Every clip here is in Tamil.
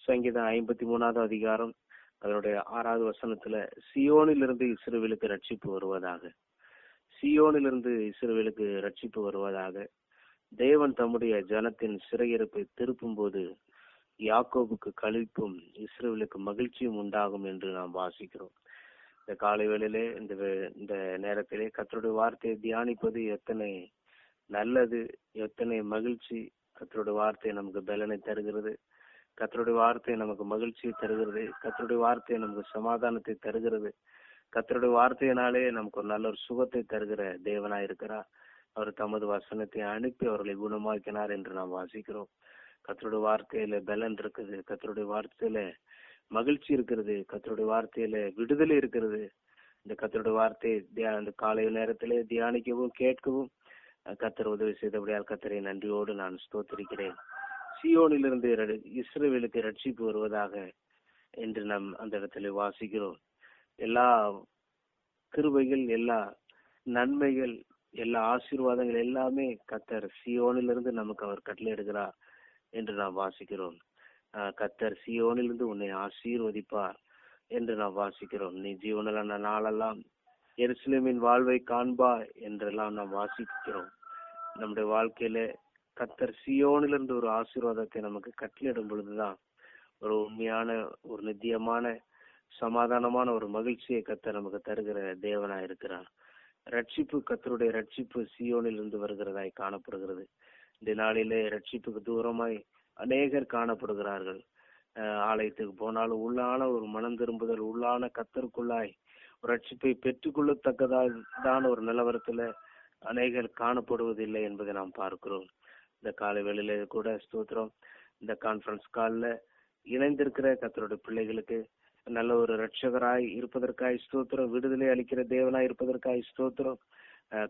சங்கீதம் 53வது அதிகாரம் அதனுடைய 6வது வசனத்துல, சியோனிலிருந்து இஸ்ரவேலுக்கு ரட்சிப்பு வருவதாக, சியோனிலிருந்து இஸ்ரவேலுக்கு ரட்சிப்பு வருவதாக. தேவன் தம்முடைய ஜனத்தின் சிறையிருப்பை திருப்பும் போது யாக்கோபுக்கு களிப்பும் இஸ்ரவேலுக்கு மகிழ்ச்சியும் உண்டாகும் என்று நாம் வாசிக்கிறோம். இந்த காலை வேளையிலே இந்த நேரத்திலே கர்த்தருடைய வார்த்தையை தியானிப்பது எத்தனை நல்லது, எத்தனை மகிழ்ச்சி. கர்த்தருடைய வார்த்தை நமக்கு பலனை தருகிறது, கர்த்தருடைய வார்த்தை நமக்கு மகிழ்ச்சியை தருகிறது, கர்த்தருடைய வார்த்தை நமக்கு சமாதானத்தை தருகிறது. கர்த்தருடைய வார்த்தையினாலே நமக்கு ஒரு நல்ல ஒரு சுகத்தை தருகிற தேவனாய் இருக்கிறார். அவர் தமது வசனத்தை அனுப்பி அவர்களை குணமாக்கினார் என்று நாம் வாசிக்கிறோம். கர்த்தருடைய வார்த்தையில பலன் இருக்குது, கர்த்தருடைய வார்த்தையில மகிழ்ச்சி இருக்கிறது, கர்த்தருடைய வார்த்தையில விடுதலை இருக்கிறது. இந்த கர்த்தருடைய வார்த்தையை அந்த காலை நேரத்திலே தியானிக்கவும் கேட்கவும் கர்த்தர் உதவி செய்தபடியால் கர்த்தரை நன்றியோடு நான் ஸ்தோத்திரிக்கிறேன். சியோனிலிருந்து இஸ்ரவேலுக்கு ரட்சிப்பு வருவதாக என்று நாம் அந்த இடத்துல வாசிக்கிறோம். எல்லா கிருபைகள், எல்லா நன்மைகள், எல்லா ஆசீர்வாதங்கள் எல்லாமே கர்த்தர் சியோனிலிருந்து நமக்கு அவர் கட்டளையிடுகிறார் என்று நாம் வாசிக்கிறோம். கர்த்தர் சியோனிலிருந்து உன்னை ஆசீர்வதிப்பார் என்று நாம் வாசிக்கிறோம். நீ ஜீவனிலான நாளெல்லாம் எருசலேமின் வாழ்வை காண்பா என்றெல்லாம் நாம் வாசிக்கிறோம். நம்முடைய வாழ்க்கையில கர்த்தர் சியோனிலிருந்து ஒரு ஆசீர்வாதத்தை நமக்கு கட்டளையிடும் பொழுதுதான் ஒரு உண்மையான, ஒரு நித்தியமான, சமாதானமான ஒரு மகிழ்ச்சியை கர்த்தர் நமக்கு தருகிற தேவனா இருக்கிறார். ரட்சிப்பு, கர்த்தருடைய ரட்சிப்பு சியோனிலிருந்து வருகிறதாய் காணப்படுகிறது. இந்த நாளிலே ரட்சிப்புக்கு தூரமாய் அநேகர் காணப்படுகிறார்கள். ஆலயத்துக்கு போனாலும் உள்ளான ஒரு மனம் திரும்புதல், உள்ளான கர்த்தருக்குள்ளாய் ஒரு ரட்சிப்பை பெற்றுக்கொள்ளத்தக்கதான ஒரு நிலவரத்துல அநேகர் காணப்படுவதில்லை என்பதை நாம் பார்க்கிறோம். இந்த காலை வேளையில கூட ஸ்தோத்திரம், இந்த கான்ஃபரன்ஸ் காலில் இணைந்திருக்கிற கர்த்தருடைய பிள்ளைகளுக்கு நல்ல ஒரு ரட்சகராய் இருப்பதற்காய் ஸ்தோத்திரம், விடுதலை அளிக்கிற தேவனாய் இருப்பதற்காய் ஸ்தோத்திரம்,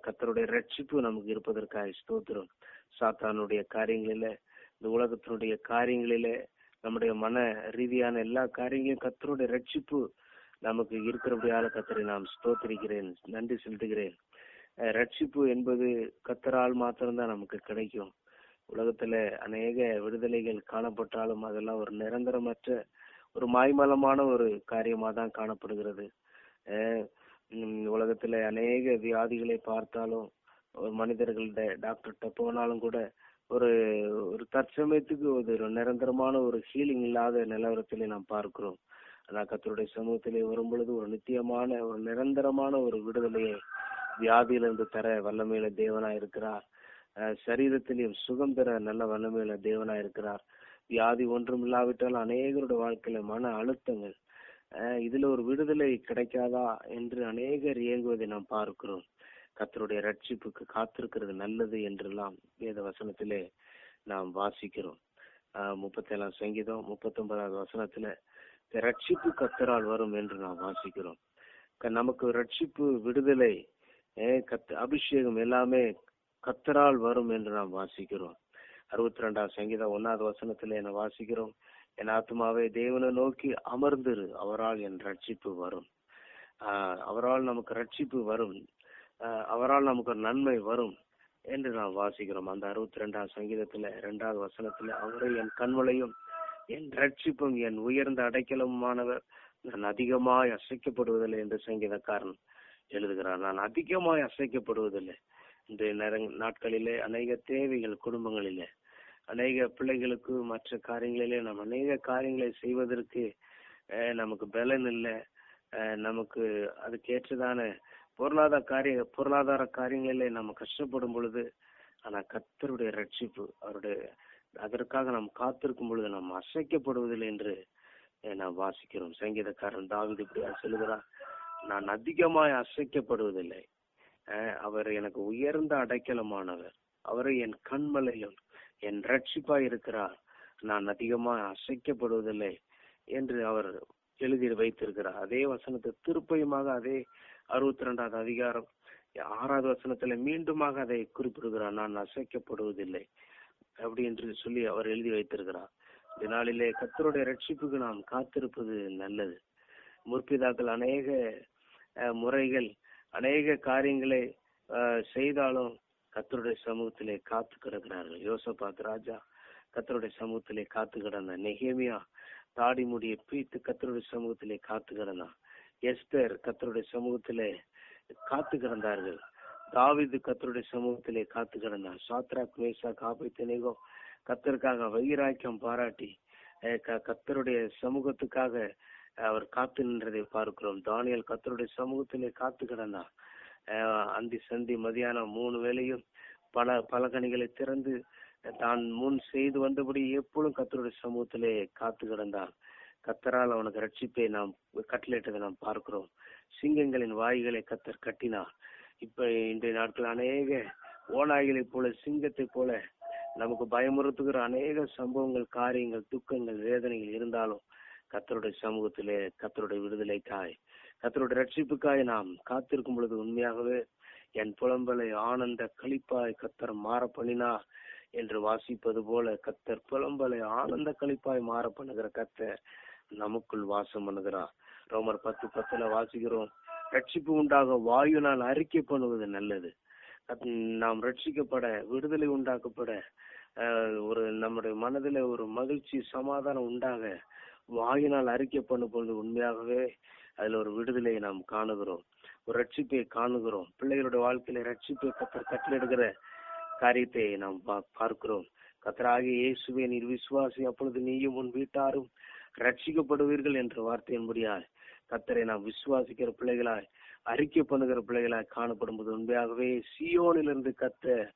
கர்த்தருடைய ரட்சிப்பு நமக்கு இருப்பதற்காய் ஸ்தோத்திரம். சாத்தானுடைய காரியங்களில, இந்த உலகத்தினுடைய காரியங்களில, நம்முடைய மன ரீதியான எல்லா காரியங்களையும் கர்த்தருடைய ரட்சிப்பு நமக்கு இருக்கிறபடியால கர்த்தரை நாம் ஸ்தோத்திரிக்கிறேன், நன்றி செலுத்துகிறேன். ரட்சிப்பு என்பது கர்த்தரால் மாத்திரம்தான் நமக்கு கிடைக்கும். உலகத்துல அநேக விடுதலைகள் காணப்பட்டாலும் அதெல்லாம் ஒரு நிரந்தரமற்ற, ஒரு மாய்மலமான ஒரு காரியமா தான் காணப்படுகிறது. உலகத்துல அநேக வியாதிகளை பார்த்தாலும், ஒரு மனிதர்கள்ட டாக்டர்கிட்ட போனாலும் கூட ஒரு தற்சமயத்துக்கு ஒரு நிரந்தரமான ஒரு ஹீலிங் இல்லாத நிலவரத்திலே நாம் பார்க்கிறோம். ஆனா கர்த்தருடைய சமூகத்திலே வரும் பொழுது ஒரு நித்தியமான, ஒரு நிரந்தரமான ஒரு விடுதலையை வியாதியிலிருந்து தர வல்லமையில தேவனா இருக்கிறார். சரீரத்திலையும் சுகம் தர நல்ல வல்லமையில தேவனா இருக்கிறார். வியாதி ஒன்றும் இல்லாவிட்டாலும் அநேகருடைய வாழ்க்கையில மன அழுத்தங்கள், இதுல ஒரு விடுதலை கிடைக்காதா என்று அநேகர் இயங்குவதை நாம் பார்க்கிறோம். கர்த்தருடைய ரட்சிப்புக்கு காத்திருக்கிறது நல்லது என்றெல்லாம் வேத வசனத்திலே நாம் வாசிக்கிறோம். 37ஆம் சங்கீதம் 39வது வசனத்துல ரட்சிப்பு கர்த்தரால் வரும் என்று நாம் வாசிக்கிறோம். நமக்கு ரட்சிப்பு, விடுதலை, அபிஷேகம் எல்லாமே கர்த்தரால் வரும் என்று நாம் வாசிக்கிறோம். 62ஆம் சங்கீதம் 1வது வசனத்துல என்ன வாசிக்கிறோம்? என் ஆத்துமாவே தேவனை நோக்கி அமர்ந்திரு, அவரால் என் ரட்சிப்பு வரும். அவரால் நமக்கு ரட்சிப்பு வரும், அவரால் நமக்கு ஒரு நன்மை வரும் என்று நாம் வாசிக்கிறோம். அந்த 62ஆம் சங்கீதத்துல 2வது வசனத்துல, அவரை என் கண்மலையும் என் ரட்சிப்பும் என் உயர்ந்த அடைக்கலமானவர், நான் அதிகமாய் அசைக்கப்படுவதில்லை என்று சங்கீதக்காரன் எழுதுகிறார். நான் அதிகமாய் அசைக்கப்படுவதில்லை. இந்த நாட்களிலே அநேக தேவைகள், குடும்பங்களிலே அநேக பிள்ளைகளுக்கு, மற்ற காரியங்களிலே நாம் அநேக காரியங்களை செய்வதற்கு நமக்கு பலன் இல்லை. நமக்கு அதுக்கேற்றதான பொருளாதார காரியங்களிலே நம்ம கஷ்டப்படும் பொழுது, ஆனா கர்த்தருடைய ரட்சிப்பு, அதற்காக நாம் காத்திருக்கும் பொழுது நாம் அசைக்கப்படுவதில்லை என்று நாம் வாசிக்கிறோம். சங்கீதக்காரன் தாவீது இப்படியா சொல்லுகிறார், நான் அதிகமாய் அசைக்கப்படுவதில்லை, அவர் எனக்கு உயர்ந்த அடைக்கலமானவர், அவரை என் கண்மலையும் என் ரட்சிப்பாய் இருக்கிறார், நான் அதிகமாய் அசைக்கப்படுவதில்லை என்று அவர் எழுதி வைத்திருக்கிறார். அதே வசனத்தை திருப்பயமாக அதே 62வது அதிகாரம் 6வது வசனத்துல மீண்டுமாக அதை குறிப்பிடுகிறார், நான் அசைக்கப்படுவதில்லை அப்படி என்று சொல்லி அவர் எழுதி வைத்திருக்கிறார். இதனாலே கர்த்தருடைய ரட்சிப்புக்கு நாம் காத்திருப்பது நல்லது. முற்பிதாக்கள் அநேக முறைகள், அநேக காரியங்களை செய்தாலும் கர்த்தருடைய சமூகத்திலே காத்து கிடக்கிறார்கள். யோசபாத் ராஜா கர்த்தருடைய சமூகத்திலே காத்து கிடந்த, நெகேமியா தாடி முடியை பீத்து கர்த்தருடைய சமூகத்திலே காத்து கிடந்தான். எஸ்தர் கர்த்தருடைய சமூகத்திலே காத்து கிடந்தார்கள். தாவீது கர்த்தருடைய சமூகத்திலே காத்து கிடந்தான். சாத்ராக் மேஷாக் ஆபேத்நேகோ கர்த்தருக்காக வைராக்கியம் பாராட்டி கர்த்தருடைய சமூகத்துக்காக அவர் காத்து நின்றதை பார்க்கிறோம். தானியேல் கர்த்தருடைய சமூகத்திலே காத்து கிடந்தான். அந்தி சந்தி மதியானம் 3 வேளையும் பலகணிகளை திறந்து தான் முன் செய்து வந்தபடி எப்பொழுதும் கர்த்தருடைய சமூகத்திலே காத்து கிடந்தான். கர்த்தரால் அவனுக்கு ரட்சிப்பை நாம் கட்டளையிட்டதை நாம் பார்க்கிறோம். சிங்கங்களின் வாய்களை கர்த்தர் கட்டினார். இப்ப இன்றைய நாட்கள் அநேக ஓநாய்களை போல, சிங்கத்தை போல நமக்கு பயமுறுத்துகிற அநேக சம்பவங்கள், காரியங்கள், துக்கங்கள், வேதனைகள் இருந்தாலும் கர்த்தருடைய சமூகத்திலே கர்த்தருடைய விடுதலைக்காய், கர்த்தருடைய ரட்சிப்புக்காய் நாம் காத்திருக்கும் பொழுது உண்மையாகவே என் புலம்பலை ஆனந்த களிப்பாய் கர்த்தர் மாற பண்ணினார் என்று வாசிப்பது போல, கர்த்தர் புலம்பலை ஆனந்த களிப்பாய் மாற பண்ணுகிற கர்த்தர் நமக்குள் வாசம் பண்ணுகிறார். ரோமர் 10:10 வாசிக்கிறோம், ரட்சிப்பு உண்டாக வாயுனால் அறிக்கை பண்ணுவது நல்லது. நாம் ரட்சிக்கப்பட, விடுதலை உண்டாக்கப்பட, ஒரு நம்முடைய மனதில் ஒரு மகிழ்ச்சி, சமாதானம் உண்டாக வாயினால் அறிக்கை பண்ணும் பொழுது உண்மையாகவே அதுல ஒரு விடுதலையை நாம் காணுகிறோம், ஒரு ரட்சிப்பை காணுகிறோம். பிள்ளைகளுடைய வாழ்க்கையில ரட்சிப்பை கர்த்தர் கட்டளையிடுகிற காரியத்தை நாம் பார்க்கிறோம். கர்த்தராகிய இயேசுவே நீர் விசுவாசி, அப்பொழுது நீயும் உன் வீட்டாரும் ரட்சிக்கப்படுவீர்கள் என்ற வார்த்தையின்படியாய் கர்த்தரை நாம் விசுவாசிக்கிற பிள்ளைகளாய், அறிக்கை பண்ணுகிற பிள்ளைகளாய் காணப்படும் போது உண்மையாகவே சீயோனிலிருந்து கர்த்தர்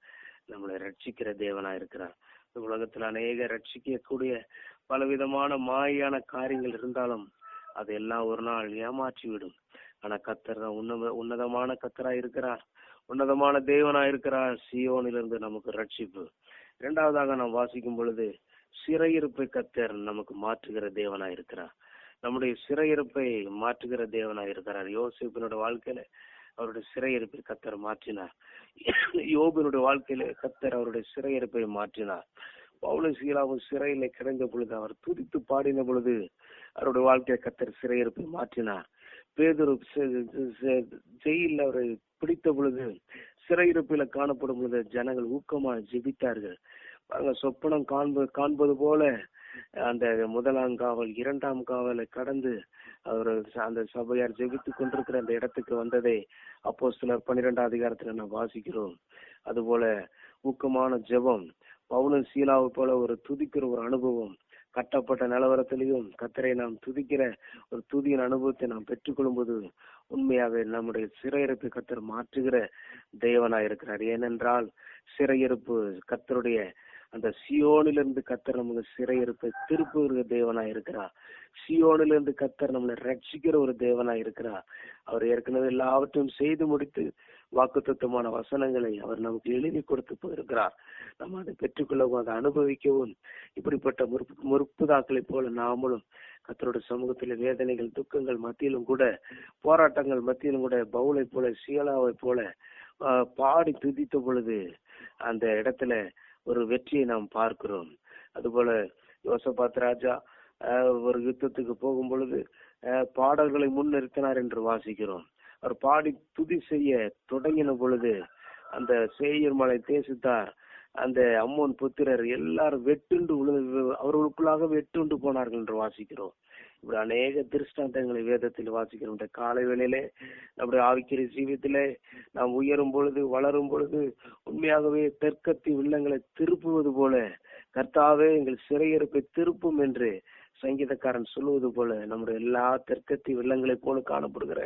நம்மளை ரட்சிக்கிற தேவனாய் இருக்கிறார். இந்த உலகத்தில் அநேக ரட்சிக்கக்கூடிய பலவிதமான மாயான காரியங்கள் இருந்தாலும் அதெல்லாம் ஒரு நாள் ஏமாற்றி விடும். ஆனா கர்த்தர் தான் உன்னதமான கர்த்தராய் இருக்கிறார், உன்னதமான தேவனாய் இருக்கிறார். சீயோனிலிருந்து நமக்கு ரட்சிப்பு. இரண்டாவதாக நாம் வாசிக்கும் பொழுது சிறையிருப்பை கர்த்தர் நமக்கு மாற்றுகிற தேவனாய் இருக்கிறார். நம்முடைய சிறையிருப்பை மாற்றுகிற தேவனாய் இருக்கிறார். யோசேப்பினுடைய வாழ்க்கையில அவருடைய சிறையிருப்பை கர்த்தர் மாற்றினார். யோபினுடைய வாழ்க்கையில கர்த்தர் அவருடைய சிறையிருப்பை மாற்றினார். பவுலும் சீலாவும் சிறையில கிடந்த பொழுது அவர் துதித்து பாடின பொழுது அவருடைய வாழ்க்கையை கர்த்தர் சிறையிருப்பை மாற்றினார். பேதுரு ஜெயில அவரை பிடித்த பொழுது, சிறையிருப்பில காணப்படும் பொழுது ஜனங்கள் ஊக்கமா ஜெபித்தார்கள். சொப்பனம் காண்பது போல அந்த 1ஆம் காவல் 2ஆம் காவலை கடந்து அவர் அந்த சபையார் ஜெபித்துக் கொண்டிருக்கிற அந்த இடத்துக்கு வந்ததை அப்போஸ்தலர் 12ஆம் அதிகாரத்துல நாம் வாசிக்கிறோம். அதுபோல ஊக்கமான ஜெபம், பவுலும் சீலாவை போல ஒரு துதிக்கிற ஒரு அனுபவம், கட்டப்பட்ட நிலவரத்திலையும் கர்த்தரை நாம் துதிக்கிற ஒரு துதியின் அனுபவத்தை நாம் பெற்றுக்கொள்ளும் போது உண்மையாக நம்முடைய சிறையிருப்பை கர்த்தர் மாற்றுகிற தேவனாய் இருக்கிறார். ஏனென்றால் சிறையிருப்பு கர்த்தருடைய அந்த சியோனிலிருந்து கர்த்தர் நமக்கு சிறையிருப்பை திருப்புகிற தேவனாய் இருக்கிறார். சியோனிலிருந்து கர்த்தர் நம்மளை ரட்சிக்கிற ஒரு தேவனாய் இருக்கிறார். அவர் ஏற்கனவே எல்லாவற்றையும் செய்து முடித்து வாக்குத்தத்தமான வசனங்களை அவர் நமக்கு எழுதி கொடுத்து போயிருக்கிறார். நம்ம அதை பெற்றுக்கொள்ளவும், அதை அனுபவிக்கவும் இப்படிப்பட்ட முற்புதாக்களை போல நாமளும் கர்த்தருடைய சமூகத்தில் வேதனைகள், துக்கங்கள் மத்தியிலும் கூட, போராட்டங்கள் மத்தியிலும் கூட பவுலை போல, சீலாவை போல பாடி துதித்த பொழுது அந்த இடத்துல ஒரு வெற்றியை நாம் பார்க்கிறோம். அதுபோல யோசபாத் ராஜா ஒரு யுத்தத்துக்கு போகும் பொழுது பாடல்களை முன்னிறுத்தினார் என்று வாசிக்கிறோம். அவர் பாடி துதி செய்ய தொடங்கின பொழுது அந்த சேயீர் மலை தேசத்தார், அந்த அம்மோன் புத்திரர் எல்லாரும் வெட்டுண்டு அவர்களுக்குள்ளாக வெட்டுண்டு போனார்கள் என்று வாசிக்கிறோம். இப்படி அநேக திருஷ்டாந்தங்களை வேதத்தில் வாசிக்கிறோம். இந்த காலை வேளையிலே நம்முடைய ஆவிக்குரிய ஜீவியத்திலே நாம் உயரும் பொழுது, வளரும் பொழுது உண்மையாகவே தெற்கத்தி உள்ளங்களை திருப்புவது போல, கர்த்தாவே எங்கள் சிறையிருப்பை திருப்பும் என்று சங்கீதக்காரன் சொல்லுவது போல, நம்முடைய எல்லா தெற்கத்தி வெள்ளங்களை போல காணப்படுகிற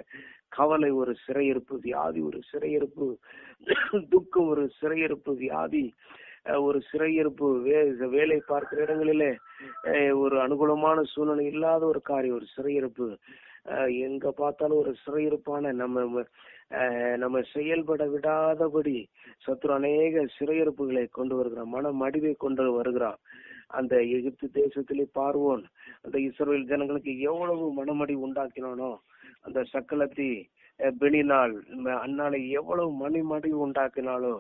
கவலை ஒரு சிறையிருப்பு, வியாதி ஒரு சிறையிருப்பு, துக்கம் ஒரு சிறையிருப்பு, வியாதி ஒரு சிறையிருப்பு, வேலை பார்க்கிற இடங்களிலே ஒரு அனுகூலமான சூழ்நிலை இல்லாத ஒரு காரியம் ஒரு சிறையிருப்பு, எங்க பார்த்தாலும் ஒரு சிறையிருப்பான நம்ம செயல்பட விடாதபடி சத்துரு அநேக சிறையிருப்புகளை கொண்டு வருகிறான், மன மடிவை கொண்டு வருகிறான். அந்த எகிப்து தேசத்திலே பார்வோன் அந்த இஸ்ரவேல் ஜனங்களுக்கு எவ்வளவு மனமடி உண்டாக்கினானோ, அந்த சக்கலத்தி பெனினால் அண்ணாலை எவ்வளவு மணிமடி உண்டாக்கினாலோ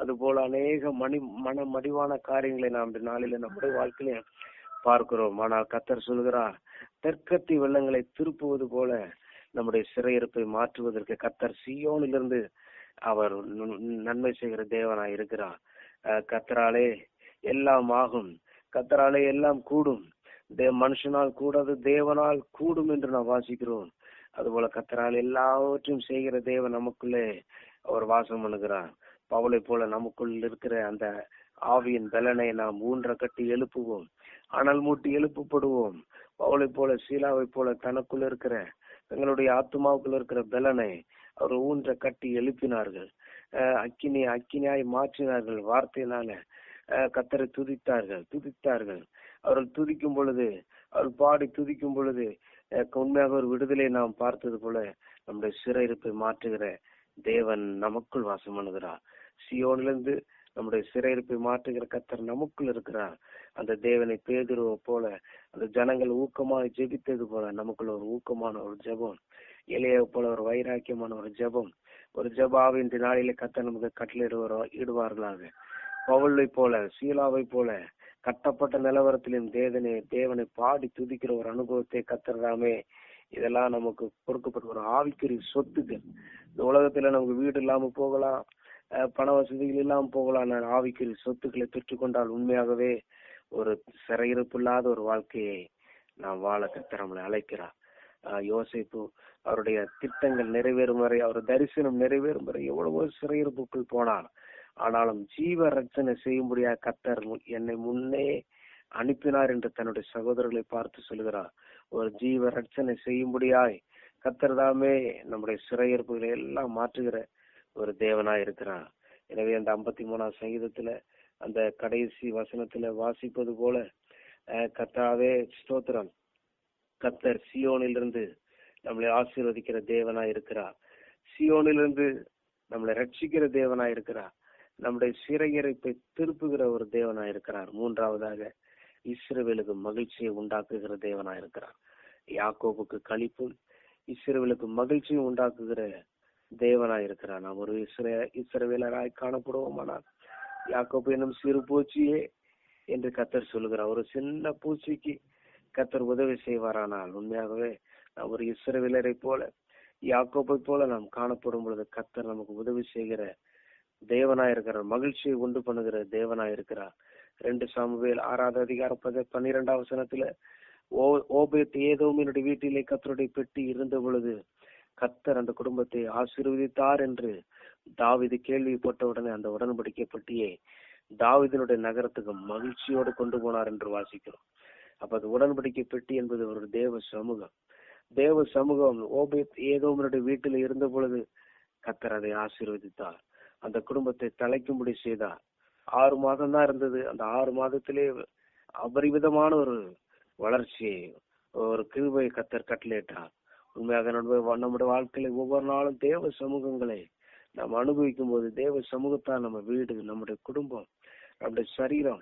அது போல அநேக மன மடிவான காரியங்களை நாம் நாளில நம்முடைய வாழ்க்கையில பார்க்கிறோம். ஆனால் கர்த்தர் சொல்கிறார், தெற்கத்தி வெள்ளங்களை திருப்புவது போல நம்முடைய சிறையிருப்பை மாற்றுவதற்கு கர்த்தர் சீயோனிலிருந்து அவர் நன்மை செய்கிற தேவனாய் இருக்கிறார். கர்த்தராலே எல்லாம் ஆகும், கர்த்தராலே எல்லாம் கூடும். மனுஷனால் கூடாது தேவனால் கூடும் என்று நாம் வாசிக்கிறோம். அதுபோல கர்த்தரால் எல்லாவற்றையும் செய்கிற தேவன் நமக்குள்ளே அவர் வாசம் பண்ணுகிறார். பவுலை போல நமக்குள் இருக்கிற அந்த ஆவியின் பலனை நாம் ஊன்ற கட்டி எழுப்புவோம், அனல் மூட்டி எழுப்பப்படுவோம். பவுலை போல சீலாவை போல தனக்குள்ள இருக்கிற தங்களுடைய ஆத்மாவுக்குள்ள இருக்கிற பலனை அவர் ஊன்ற கட்டி எழுப்பினார்கள். அக்கினியாய் மாற்றினார்கள். வார்த்தையினால கர்த்தரை துதித்தார்கள். அவர்கள் துதிக்கும் பொழுது, அவர்கள் பாடி துதிக்கும் பொழுது உண்மையாக ஒரு விடுதலை நாம் பார்த்தது போல நம்முடைய சிறையிருப்பை மாற்றுகிற தேவன் நமக்குள் வாசம் பண்ணுகிறார். சியோனிலிருந்து நம்முடைய சிறையிருப்பை மாற்றுகிற கர்த்தர் நமக்குள் இருக்கிறார். அந்த தேவனை பேதுருவை போல அந்த ஜனங்கள் ஊக்கமாக ஜெபித்தது போல நமக்குள்ள ஒரு ஊக்கமான ஒரு ஜெபம், இளைய போல ஒரு வைராக்கியமான ஒரு ஜெபம், ஒரு ஜெபாவின் நாளிலே கர்த்தர் நமக்கு கட்டளையிடுவார்களாக. பவுலை போல சீலாவை போல கட்டப்பட்ட நிலவரத்திலும் தேவனை பாடி துதிக்கிற ஒரு அனுபவத்தை கர்த்தர்தாமே இதெல்லாம் நமக்கு கொடுக்கப்பட்ட ஒரு ஆவிக்குரிய சொத்துக்கள். இந்த உலகத்துல நமக்கு வீடு இல்லாம போகலாம், பண வசதிகள் இல்லாம போகலாம். ஆவிக்குரிய சொத்துக்களை பெற்றுக்கொண்டால் உண்மையாகவே ஒரு சிறையிருப்பு இல்லாத ஒரு வாழ்க்கையை நாம் வாழ கர்த்தர் நம்மளை அழைக்கிறார். யோசேப்பு அவருடைய திட்டங்கள் நிறைவேறும் வரை, அவர் தரிசனம் நிறைவேறும் வரை எவ்வளவோ சிறையிருப்புக்குள் போனார். ஆனாலும் ஜீவ ரட்சனை செய்யும்படியாக கர்த்தர் என்னை முன்னே அனுப்பினார் என்று தன்னுடைய சகோதரர்களை பார்த்து சொல்கிறார். ஒரு ஜீவ ரட்சனை செய்யும்படியாய் கர்த்தர் தாமே நம்முடைய சிறையிருப்புகளை எல்லாம் மாற்றுகிற ஒரு தேவனாய் இருக்கிறார். எனவே அந்த 53ஆம் சங்கீதத்துல அந்த கடைசி வசனத்துல வாசிப்பது போல, கர்த்தாவே ஸ்தோத்திரம், கர்த்தர் சியோனிலிருந்து நம்மளை ஆசீர்வதிக்கிற தேவனாய் இருக்கிறார். சியோனிலிருந்து நம்மளை ரட்சிக்கிற தேவனாய் இருக்கிறார். நம்முடைய சிறையிருப்பை திருப்புகிற ஒரு தேவனாய் இருக்கிறார். மூன்றாவதாக இஸ்ரவேலுக்கு மகிழ்ச்சியை உண்டாக்குகிற தேவனாய் இருக்கிறார். யாக்கோபுக்கு களிப்பும் இஸ்ரவேலுக்கு மகிழ்ச்சியும் உண்டாக்குகிற தேவனாய் இருக்கிறார். நாம் ஒரு இஸ்ரவேலராய் காணப்படுவோமானால், யாக்கோபு என்னும் சிறு பூச்சியே என்று கர்த்தர் சொல்லுகிறார். ஒரு சின்ன பூச்சிக்கு கர்த்தர் உதவி செய்வாரானால் உண்மையாகவே நாம் ஒரு இஸ்ரவேலரை போல, யாக்கோபை போல நாம் காணப்படும் பொழுது கர்த்தர் நமக்கு உதவி செய்கிற தேவனாய் இருக்கிறார். மகிழ்ச்சியை உண்டு பண்ணுகிற தேவனாய் இருக்கிறார். 2 சாமுவேல் 6ஆவது அதிகாரம் 12ஆம் வசனத்துல, ஓபேத் ஏதோமினுடைய வீட்டிலே கர்த்தருடைய பெட்டி இருந்த பொழுது கர்த்தர் அந்த குடும்பத்தை ஆசீர்வதித்தார் என்று தாவீது கேள்விப்பட்ட உடனே அந்த உடன்படிக்கை பெட்டியை தாவீதினுடைய நகரத்துக்கு மகிழ்ச்சியோடு கொண்டு போனார் என்று வாசிக்கிறோம். அப்ப அது உடன்படிக்கை பெட்டி என்பது ஒரு தேவ சமூகம். ஓபேத் ஏதோமினுடைய வீட்டில் இருந்த பொழுது கர்த்தர் அதை ஆசீர்வதித்தார். அந்த குடும்பத்தை தலைக்கும்படி செய்தார். 6 மாதம் தான் இருந்தது. அந்த 6 மாதத்திலே அபரிவிதமான ஒரு வளர்ச்சியை, ஒரு கிருபையை கர்த்தர் கட்டளையிட்டார். உண்மையாக நம்முடைய வாழ்க்கையில ஒவ்வொரு நாளும் தேவ சமூகங்களை நாம் அனுபவிக்கும் போது, தேவ சமூகத்தால் நம்ம வீடு, நம்முடைய குடும்பம், நம்முடைய சரீரம்,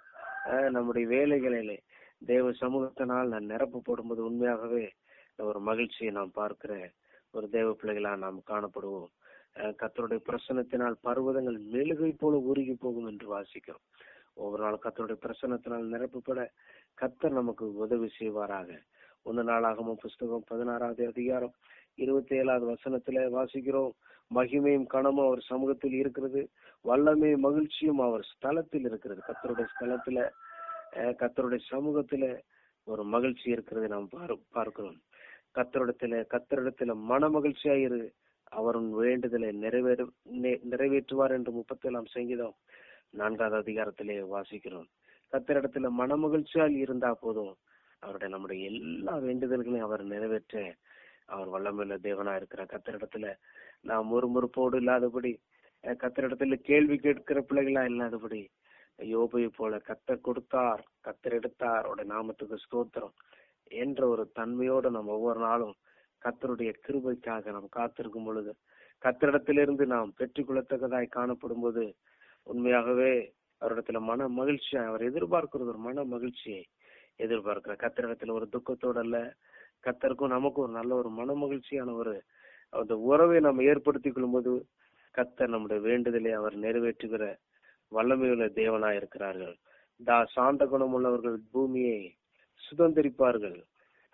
நம்முடைய வேலைகளிலே தேவ சமூகத்தினால் நான் நிரப்பப்படும் போது உண்மையாகவே ஒரு மகிழ்ச்சியை நாம் பார்க்கிற ஒரு தேவ பிள்ளைகளா நாம் காணப்படுவோம். கர்த்தருடைய பிரசன்னத்தினால் பர்வதங்கள் மெழுகை போல உருகி போகும் என்று வாசிக்கிறோம். ஒவ்வொரு நாள் கர்த்தருடைய பிரசன்னத்தினால் நிரப்பப்பட கர்த்தர் நமக்கு உதவி செய்வாராக. 1 நாளாகமம் புஸ்தகம் 16ஆவது அதிகாரம் 27ஆவது வசனத்துல வாசிக்கிறோம். மகிமையும் கனமும் அவர் சமூகத்தில் இருக்கிறது, வல்லமை மகிழ்ச்சியும் அவர் ஸ்தலத்தில் இருக்கிறது. கர்த்தருடைய ஸ்தலத்துல, கர்த்தருடைய சமூகத்துல ஒரு மகிழ்ச்சி இருக்கிறது நாம் பார்க்கிறோம். கர்த்தரிடத்துல மன மகிழ்ச்சியாயிரு, அவரின் வேண்டுதலை நிறைவேற்றுவார் என்று 37ஆம் சங்கீதம் 4ஆவது அதிகாரத்திலே வாசிக்கிறோம். கர்த்தரிடத்துல மன மகிழ்ச்சியால் இருந்தா போதும், நம்முடைய எல்லா வேண்டுதல்களையும் அவர் நிறைவேற்ற அவர் வல்லமையுள்ள தேவனா இருக்கிறார். கர்த்தரிடத்துல நாம் முறுமுறுப்போடு இல்லாதபடி, கர்த்தரிடத்துல கேள்வி கேட்கிற பிள்ளைகளா இல்லாதபடி, யோபை போல கர்த்தர் கொடுத்தார், கர்த்தர் எடுத்தார், அவருடைய நாமத்துக்கு ஸ்தோத்திரம் என்ற ஒரு தன்மையோடு நாம் ஒவ்வொரு நாளும் கர்த்தருடைய கிருபைக்காக நாம் காத்திருக்கும் பொழுது, கர்த்தரிடத்திலிருந்து நாம் பெற்றுக்கொள்ளத்தக்கதாய் காணப்படும் போது உண்மையாகவே அவரிடத்துல மன மகிழ்ச்சியா, அவர் எதிர்பார்க்கிறது ஒரு மன மகிழ்ச்சியை எதிர்பார்க்கிற. கர்த்தரிடத்துல ஒரு துக்கத்தோடு அல்ல, கர்த்தருக்கும் நமக்கும் ஒரு நல்ல ஒரு மன மகிழ்ச்சியான ஒரு அந்த உறவை நாம் ஏற்படுத்திக் கொள்ளும் போது கர்த்தர் நம்முடைய வேண்டுதலை அவர் நிறைவேற்றுகிற வல்லமையுள்ள தேவனாய் இருக்கிறார்கள். சாந்த குணம் உள்ளவர்கள் பூமியை சுதந்திரிப்பார்கள்,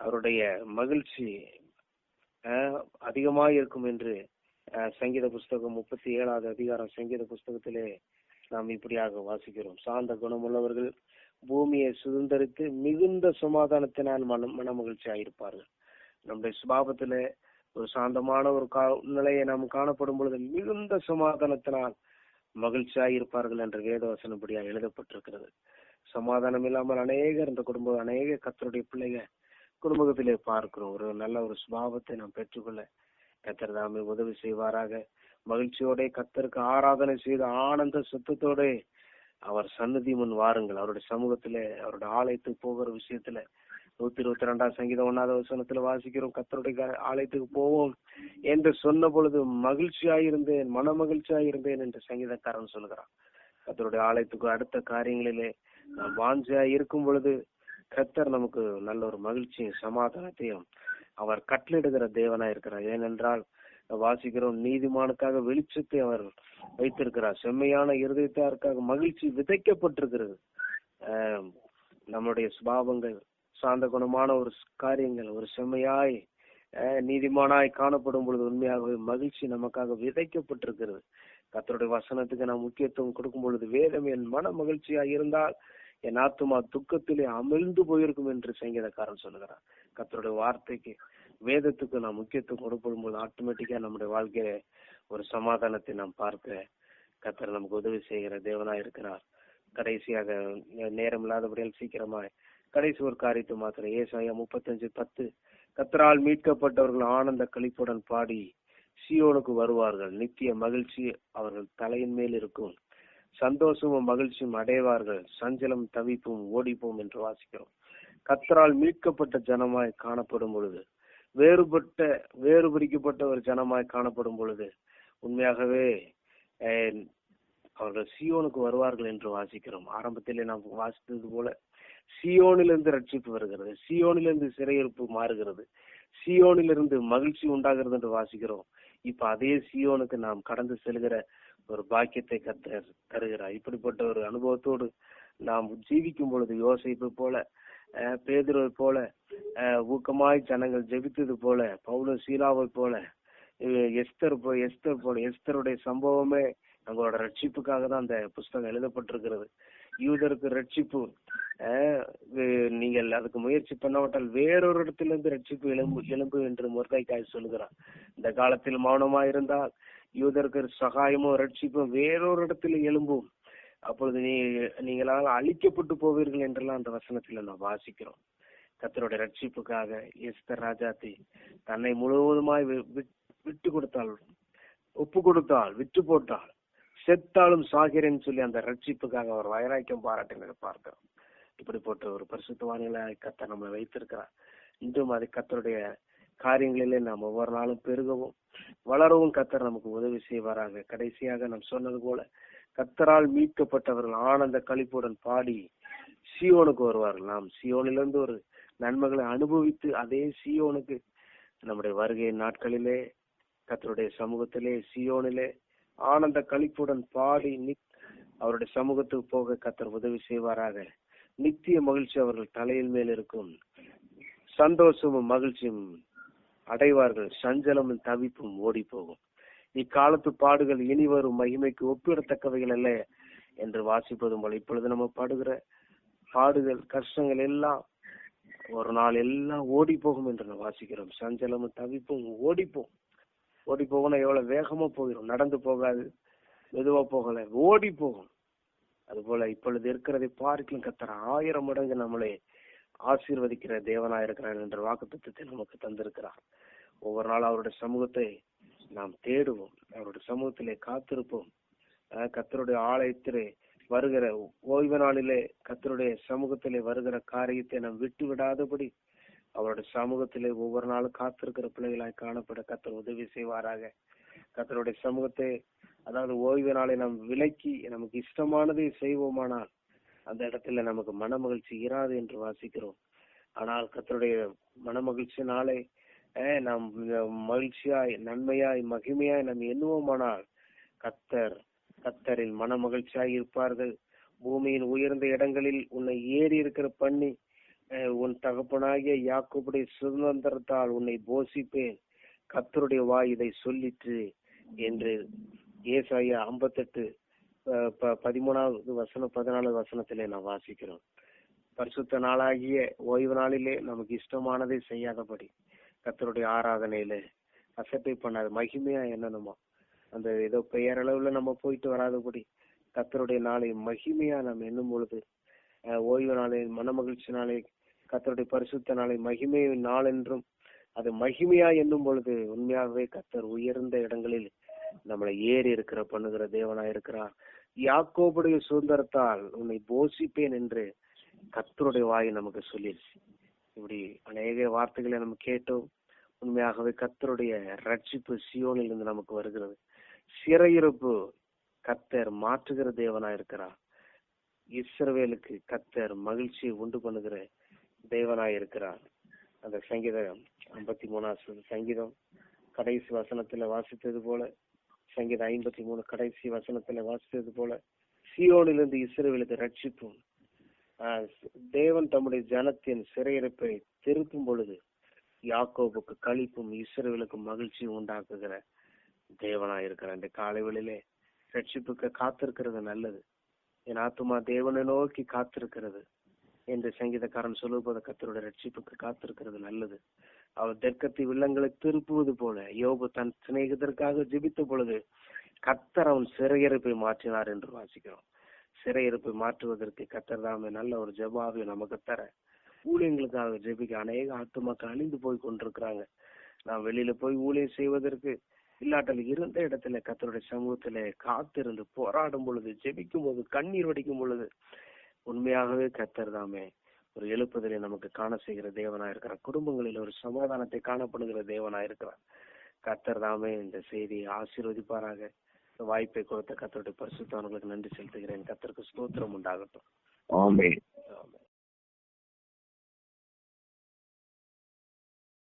அவருடைய மகிழ்ச்சி அதிகமாக இருக்கும் என்று சங்கீத புஸ்தகம் 37ஆவது அதிகாரம் சங்கீத புஸ்தகத்திலே நாம் இப்படியாக வாசிக்கிறோம். சாந்த குணம் உள்ளவர்கள் பூமியை சுதந்திரித்து மிகுந்த சமாதானத்தினால் மன மகிழ்ச்சியாயிருப்பார்கள். நம்முடைய சுபாவத்துல ஒரு சாந்தமான ஒரு நிலையை நாம் காணப்படும் பொழுது மிகுந்த சமாதானத்தினால் மகிழ்ச்சியாய் இருப்பார்கள் என்ற வேதவசனப்படியா எழுதப்பட்டிருக்கிறது. சமாதானம் இல்லாமல் அநேகர் இந்த குடும்பம், அநேக கர்த்தருடைய பிள்ளைகள் குடும்பத்திலே பார்க்கிறோம். ஒரு நல்ல ஒரு சுபாவத்தை நாம் பெற்றுக்கொள்ள கர்த்தர் தாமே உதவி செய்வாராக. மகிழ்ச்சியோட கர்த்தருக்கு ஆராதனை செய்து ஆனந்த சுத்தத்தோட அவர் சன்னதி முன் வாருங்கள். அவருடைய சமூகத்திலே, அவருடைய ஆலயத்துக்கு போகிற விஷயத்துல 122 சங்கீதம் 1 வசனத்துல வாசிக்கிறோம், கர்த்தருடைய ஆலயத்துக்கு போவோம் என்று சொன்ன பொழுது மகிழ்ச்சியாயிருந்தேன், மன மகிழ்ச்சியாயிருந்தேன் என்று சங்கீதக்காரன் சொல்லுகிறான். கர்த்தருடைய ஆலயத்துக்கு அடுத்த காரியங்களிலே நாம் வாஞ்சியா இருக்கும் பொழுது கர்த்தர் நமக்கு நல்ல ஒரு மகிழ்ச்சியும் சமாதானத்தையும் அவர் கட்டளிடுகிற தேவனா இருக்கிறார். ஏனென்றால் வாசிக்கிறோம், நீதிமானுக்காக வெளிச்சத்தை அவர் வைத்திருக்கிறார், செம்மையான இருதயத்தாருக்காக மகிழ்ச்சி விதைக்கப்பட்டிருக்கிறது. நம்முடைய சுபாவங்கள், சாந்த குணமான ஒரு காரியங்கள் ஒரு செம்மையாய் நீதிமானாய் காணப்படும் பொழுது உண்மையாகவே மகிழ்ச்சி நமக்காக விதைக்கப்பட்டிருக்கிறது. கர்த்தருடைய வசனத்துக்கு நாம் முக்கியத்துவம் கொடுக்கும் பொழுது, வேதம் என் மன மகிழ்ச்சியா இருந்தால் என் ஆத்துமா துக்கத்திலே அமிழ்ந்து போயிருக்கும் என்று சங்கீதக்காரன் சொல்லுகிறார். கர்த்தருடைய வார்த்தைக்கு, வேதத்துக்கு நாம் முக்கியத்துவம் கொடுக்கும் போது ஆட்டோமேட்டிக்கா நம்முடைய வாழ்க்கையில ஒரு சமாதானத்தை நாம் பார்க்க கர்த்தர் நமக்கு உதவி செய்கிற தேவனா இருக்கிறார். கடைசியாக நேரம் இல்லாதபடியால் சீக்கிரமாய் கடைசி ஒரு காரியத்தை மாத்திரம், ஏசாயா 35:10, கர்த்தரால் மீட்கப்பட்டவர்கள் ஆனந்த களிப்புடன் பாடி சீயோனுக்கு வருவார்கள், நித்திய மகிழ்ச்சி அவர்கள் தலையின் மேல் இருக்கும், சந்தோஷமும் மகிழ்ச்சியும் அடைவார்கள், சஞ்சலம் தவிப்பும் ஓடிப்போம் என்று வாசிக்கிறோம். கர்த்தரால் மீட்கப்பட்ட ஜனமாய் காணப்படும் பொழுது, வேறு பிரிக்கப்பட்ட ஒரு ஜனமாய் காணப்படும் பொழுது உண்மையாகவே அவர்கள் சீயோனுக்கு வருவார்கள் என்று வாசிக்கிறோம். ஆரம்பத்திலே நாம் வாசித்தது போல சீயோனிலிருந்து ரட்சிப்பு வருகிறது, சீயோனிலிருந்து சிறையிருப்பு மாறுகிறது, சீயோனிலிருந்து மகிழ்ச்சி உண்டாகிறது என்று வாசிக்கிறோம். இப்ப அதே சீயோனுக்கு நாம் கடந்து செல்கிற ஒரு பாக்கியத்தை கர்த்தர் தருகிறார். இப்படிப்பட்ட ஒரு அனுபவத்தோடு நாம் ஜீவிக்கும் பொழுது யோசேப்பு போல, பேதுருவை போல, ஊக்கமாய் ஜனங்கள் ஜெபித்தது போல, பவுலும் சீலாவை போல, எஸ்தருடைய சம்பவமே அவங்களோட ரட்சிப்புக்காக தான் அந்த புஸ்தகம் எழுதப்பட்டிருக்கிறது. யூதருக்கு ரட்சிப்பு, நீங்கள் அதுக்கு முயற்சி பண்ணவிட்டால் வேறொரு இடத்திலிருந்து ரட்சிப்பு எழும்பு என்று மொர்தெகாய் சொல்லுகிறார். இந்த காலத்தில் மௌனமா இருந்தால் யூதருக்கு சகாயமோ ரட்சிப்பும் வேறொரு இடத்துல எழும்பும், அப்பொழுது நீங்களால் அழிக்கப்பட்டு போவீர்கள் என்றெல்லாம் அந்த வசனத்துல நாம் வாசிக்கிறோம். கர்த்தருடைய ரட்சிப்புக்காக எஸ்தர் ராஜாத்தி தன்னை முழுவதுமாய் விட்டு கொடுத்தாள், ஒப்பு கொடுத்தாள், விட்டு போட்டாள், செத்தாலும் சாகிறேன்னு சொல்லி அந்த ரட்சிப்புக்காக அவர் வைராக்கியம் பாராட்டினதை பார்க்கிறோம். இப்படிப்பட்ட ஒரு பரிசுத்தவான்களாய் கர்த்தர் நம்மை வைத்திருக்கிறார். இன்றும் அது கர்த்தருடைய காரியங்களிலே நாம் ஒவ்வொரு நாளும் பெருகவும் வளரவும் கர்த்தர் நமக்கு உதவி செய்வாராக. கடைசியாக நாம் சொன்னது போல, கர்த்தரால் மீட்கப்பட்டவர்கள் ஆனந்த களிப்புடன் பாடி சீயோனுக்கு வருவார்கள். நாம் சீயோனிலிருந்து ஒரு நன்மைகளை அனுபவித்து அதே சீயோனுக்கு நம்முடைய வருகை நாட்களிலே கர்த்தருடைய சமூகத்திலே சீயோனிலே ஆனந்த களிப்புடன் பாடி அவருடைய சமூகத்துக்கு போக கர்த்தர் உதவி செய்வாராக. நித்திய மகிழ்ச்சி அவர்கள் தலையில் மேல் இருக்கும், சந்தோஷமும் மகிழ்ச்சியும் அடைவார்கள், சஞ்சலமும் தவிப்பும் ஓடி போகும். இக்காலத்து பாடுகள் இனி வரும் மகிமைக்கு ஒப்பிடத்தக்கவைகள் அல்ல என்று வாசிப்பதும் போல, இப்பொழுது நம்ம படுகிற பாடுகள் கஷ்டங்கள் எல்லாம் ஒரு நாள் எல்லாம் ஓடி போகும் என்று நம்ம வாசிக்கிறோம். சஞ்சலமும் தவிப்பும் ஓடிப்போம். ஓடி போகணும், எவ்வளவு வேகமா போகிறோம், நடந்து போகாது, மெதுவா போகல, ஓடி போகும். அது போல இப்பொழுது இருக்கிறதை பார்க்கலாம் கர்த்தர் 1000 மடங்கு நம்மளை ஆசீர்வதிக்கிற தேவனா இருக்கிறார் என்ற வாக்குத்தத்தத்தை நமக்கு தந்திருக்கிறார். ஒவ்வொரு நாளும் அவருடைய சமூகத்தை நாம் தேடுவோம், அவருடைய சமூகத்திலே காத்திருப்போம். கர்த்தருடைய ஆலயத்திலே வருகிற ஓய்வு நாளிலே கர்த்தருடைய சமூகத்திலே வருகிற காரியத்தை நாம் விட்டு விடாதபடி அவருடைய சமூகத்திலே ஒவ்வொரு நாளும் காத்திருக்கிற பிள்ளைகளாய் காணப்பட கர்த்தர் உதவி செய்வாராக. கர்த்தருடைய சமூகத்தை, அதாவது ஓய்வு நாளை நாம் விலக்கி நமக்கு இஷ்டமானதை செய்வோமானால் அந்த இடத்துல நமக்கு மன மகிழ்ச்சி இராது என்று வாசிக்கிறோம். ஆனால் கர்த்தருடைய மன மகிழ்ச்சினாலே நாம் மகிழ்ச்சியாய், நன்மையாய், மகிமையாய் நாம் எண்ணுவோமானால் கர்த்தரில் மன மகிழ்ச்சியாய் இருப்பார்கள். பூமியின் உயர்ந்த இடங்களில் உன்னை ஏறி இருக்கிற பண்ணி உன் தகப்பனாகிய யாக்கோபுடைய சுதந்திரத்தால் உன்னை போஷிப்பேன், கர்த்தருடைய வாய் இதை சொல்லிற்று என்று ஏசாயா 58:13 14 வசனத்திலே நாம் வாசிக்கிறோம். பரிசுத்த நாளாகிய ஓய்வு நாளிலே நமக்கு இஷ்டமானதை செய்யாதபடி கர்த்தருடைய ஆராதனையில அசட்டை பண்ணாது மகிமையா என்னணுமா அந்த ஏதோ பெயரளவுல நம்ம போயிட்டு வராதபடி கர்த்தருடைய நாளை மகிமையா நம்ம எண்ணும் பொழுது ஓய்வு நாளை மன மகிழ்ச்சி நாளை கர்த்தருடைய பரிசுத்த நாளை மகிமையின் நாள் என்றும் அது மகிமையா எண்ணும் பொழுது உண்மையாகவே கர்த்தர் உயர்ந்த இடங்களில் நம்மளை ஏறி இருக்கிற பண்ணுகிற தேவனா இருக்கிறார். யாக்கோபுடைய சுதந்திரத்தால் உன்னை போஷிப்பேன் என்று கர்த்தருடைய வாய் நமக்கு சொல்லிடுச்சு. இப்படி அநேக வார்த்தைகளை நம்ம கேட்டோம். உண்மையாகவே கர்த்தருடைய ரட்சிப்பு சியோனில் இருந்து நமக்கு வருகிறது. சிறையிருப்பு கர்த்தர் மாற்றுகிற தேவனா இருக்கிறார். இஸ்ரவேலுக்கு கர்த்தர் மகிழ்ச்சியை உண்டு பண்ணுகிற தேவனாய் இருக்கிறார். அந்த சங்கீதம் 53 சங்கீதம் கடைசி வசனத்துல வாசித்தது போல, சங்கீதம் 53 கடைசி வசனத்துல வாசித்தது போல, சியோனிலிருந்து இஸ்ரவேலுக்கு ரட்சிப்பும் தேவன் தம்முடைய ஜனத்தின் சிறையிருப்பை திருப்பும் பொழுது யாக்கோபுக்கு களிப்பும் இஸ்ரவேலுக்கு மகிழ்ச்சியும் உண்டாக்குகிற தேவனாய் இருக்கிற இந்த காலைவெளியிலே ரட்சிப்புக்கு காத்திருக்கிறது நல்லது. என் ஆத்துமா தேவனை நோக்கி காத்திருக்கிறது என்று சங்கீதக்காரன் சொல்லும்போது கர்த்தருடைய ரட்சிப்புக்கு காத்திருக்கிறது நல்லது. அவர் தெற்கத்தி வில்லங்களை திருப்புவது போல யோபு தன் சிநேகிதற்காக ஜெபித்த பொழுது கர்த்தர் அவன் சிறையிருப்பை மாற்றினார் என்று வாசிக்கிறோம். சிறையிருப்பை மாற்றுவதற்கு கர்த்தர் தாமே நல்ல ஒரு ஜெபாவை நமக்கு தர ஊழியங்களுக்காக ஜெபிக்க அநேக ஆத்துமாக்கள் அழிந்து போய் கொண்டிருக்கிறாங்க. நான் வெளியில போய் ஊழியம் செய்வதற்கு இல்லாட்டல் இருந்த இடத்துல கர்த்தருடைய சமூகத்திலே காத்திருந்து போராடும் பொழுது ஜெபிக்கும் போது கண்ணீர் வடிக்கும் பொழுது உண்மையாகவே கர்த்தர் தாமே ஒரு எழுப்புதலை நமக்கு காண செய்கிற தேவனா இருக்கிறார். குடும்பங்களில் ஒரு சமாதானத்தை காணப்படுகிற தேவனா இருக்கிறார். கர்த்தர் தாமே இந்த செய்தியை ஆசீர்வதிப்பாராக. வாய்ப்பை கொடுத்த கர்த்தருடைய பரிசுத்தவான்களுக்கு நன்றி செலுத்துகிறேன். கர்த்தருக்கு ஸ்தோத்திரம் உண்டாகட்டும். ஆமென். ஆமென்.